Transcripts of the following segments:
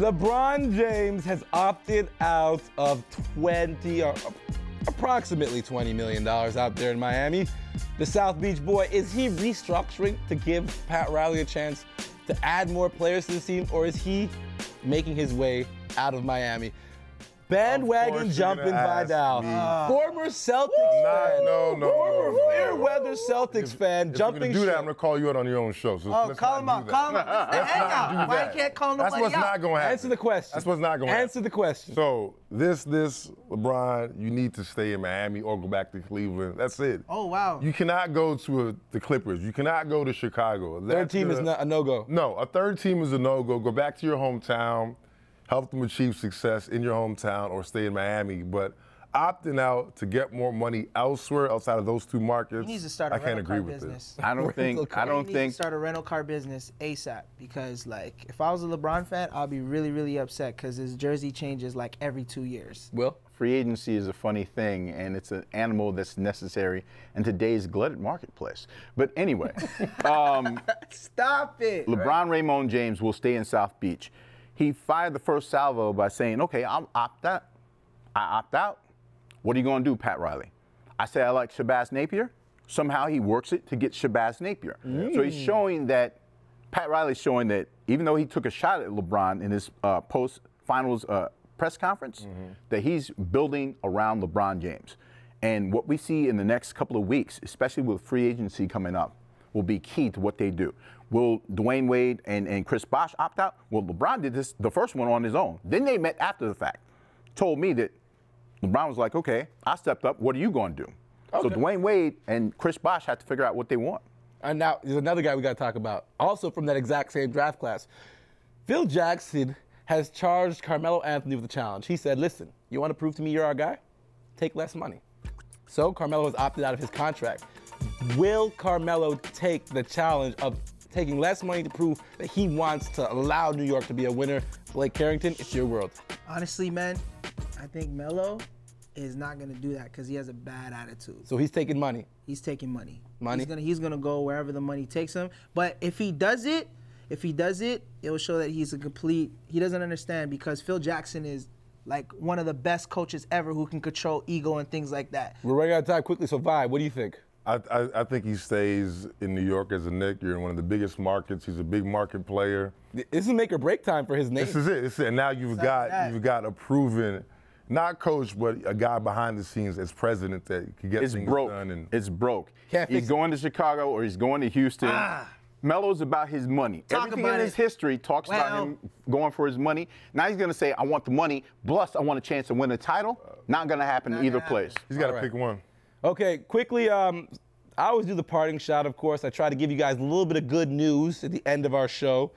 LeBron James has opted out of approximately $20 million out there in Miami. The South Beach boy, is he restructuring to give Pat Riley a chance to add more players to the team, or is he making his way out of Miami? Bandwagon jumping Vidal. Former Celtics fan. Former fair-weather Celtics fan jumping If you're gonna do that, I'm going to call you out on your own show. So call him out. Call him out. It's the Hangout. Why you can't call nobody out? That's what's not going to happen. Answer the question. That's what's not going to happen. Answer the question. So, this, LeBron, you need to stay in Miami or go back to Cleveland. That's it. Oh, wow. You cannot go to the Clippers. You cannot go to Chicago. Third team is not a no-go. No, a third team is a no-go. Go back to your hometown. Help them achieve success in your hometown or stay in Miami. But opting out to get more money elsewhere outside of those two markets, He needs to start a rental car business. I don't think. He needs to start a rental car business ASAP, because like if I was a LeBron fan, I'd be really, really upset because his jersey changes like every 2 years. Will? Free agency is a funny thing, and it's an animal that's necessary in today's glutted marketplace. But anyway, Stop it. LeBron Raymond James will stay in South Beach. He fired the first salvo by saying, okay, I'll opt out. I opt out. What are you going to do, Pat Riley? I say I like Shabazz Napier. Somehow he works it to get Shabazz Napier. So he's showing that, Pat Riley's showing that even though he took a shot at LeBron in his post-finals press conference, that he's building around LeBron James. And what we see in the next couple of weeks, especially with free agency coming up, will be key to what they do. Will Dwayne Wade and Chris Bosh opt out? Well, LeBron did this, the first one on his own. Then they met after the fact. Told me that LeBron was like, okay, I stepped up. What are you going to do? Okay. So Dwayne Wade and Chris Bosh had to figure out what they want. And now there's another guy we got to talk about, also from that exact same draft class. Phil Jackson has charged Carmelo Anthony with a challenge. He said, listen, you want to prove to me you're our guy? Take less money. So Carmelo has opted out of his contract. Will Carmelo take the challenge of taking less money to prove that he wants to allow New York to be a winner? Blake Carrington, it's your world. Honestly, man, I think Melo is not going to do that because he has a bad attitude. So he's taking money? He's taking money. Money? He's gonna go wherever the money takes him. But if he does it, it will show that he doesn't understand, because Phil Jackson is like one of the best coaches ever who can control ego and things like that. We're running out of time quickly, so Vi, what do you think? I think he stays in New York as a Knick. You're in one of the biggest markets. He's a big market player. This is make or break time for his name. This is it. And now you've got a proven, not coach, but a guy behind the scenes as president that can get things done. And it's broke. He's going to Chicago or he's going to Houston. Melo's about his money. Everything in his history talks about him going for his money. Now he's going to say, I want the money, plus I want a chance to win a title. Not going to happen in either place. He's got to pick one. Okay, quickly, I always do the parting shot, of course. I try to give you guys a little bit of good news at the end of our show.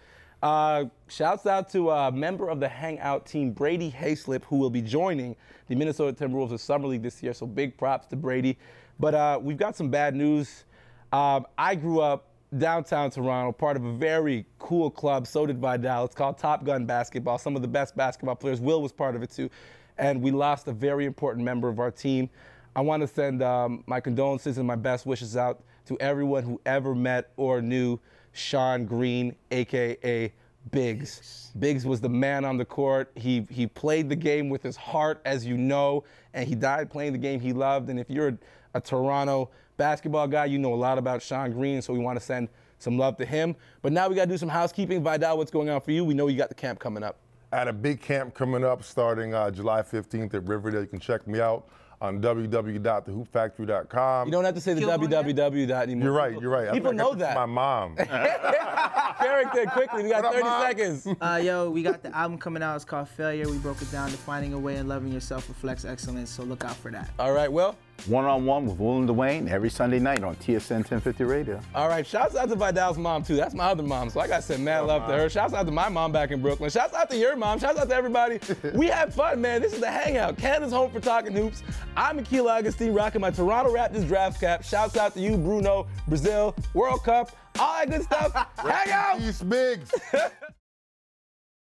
Shouts out to a member of the Hangout team, Brady Hayslip, who will be joining the Minnesota Timberwolves of Summer League this year, so big props to Brady. But we've got some bad news. I grew up downtown Toronto, part of a very cool club. So did Vidal. It's called Top Gun Basketball. Some of the best basketball players. Will was part of it, too. And we lost a very important member of our team. I want to send my condolences and my best wishes out to everyone who ever met or knew Sean Green, a.k.a. Biggs. Biggs was the man on the court. He played the game with his heart, as you know, and he died playing the game he loved. And if you're a Toronto basketball guy, you know a lot about Sean Green, so we want to send some love to him. But now we got to do some housekeeping. Vidal, what's going on for you? We know you got the camp coming up. I had a big camp coming up starting July 15th at Riverdale. You can check me out on www.thehoopfactory.com. You don't have to say the www anymore. You're right. People know that. My mom. Carrington, quickly, we got 30 seconds. Yo, we got the album coming out. It's called Failure. We broke it down to finding a way and loving yourself reflects excellence, so look out for that. All right, Will? One-on-one with Will and Dwayne every Sunday night on TSN 1050 Radio. All right, shouts out to Vidal's mom, too. That's my other mom, so I got to send mad love to her. Shouts out to my mom back in Brooklyn. Shouts out to your mom. Shouts out to everybody. We had fun, man. This is the Hangout. Canada's home for talking hoops. I'm Akil Augustine, rocking my Toronto Raptors draft cap. Shouts out to you, Bruno, Brazil, World Cup, all that good stuff. Hangout! Peace, Biggs.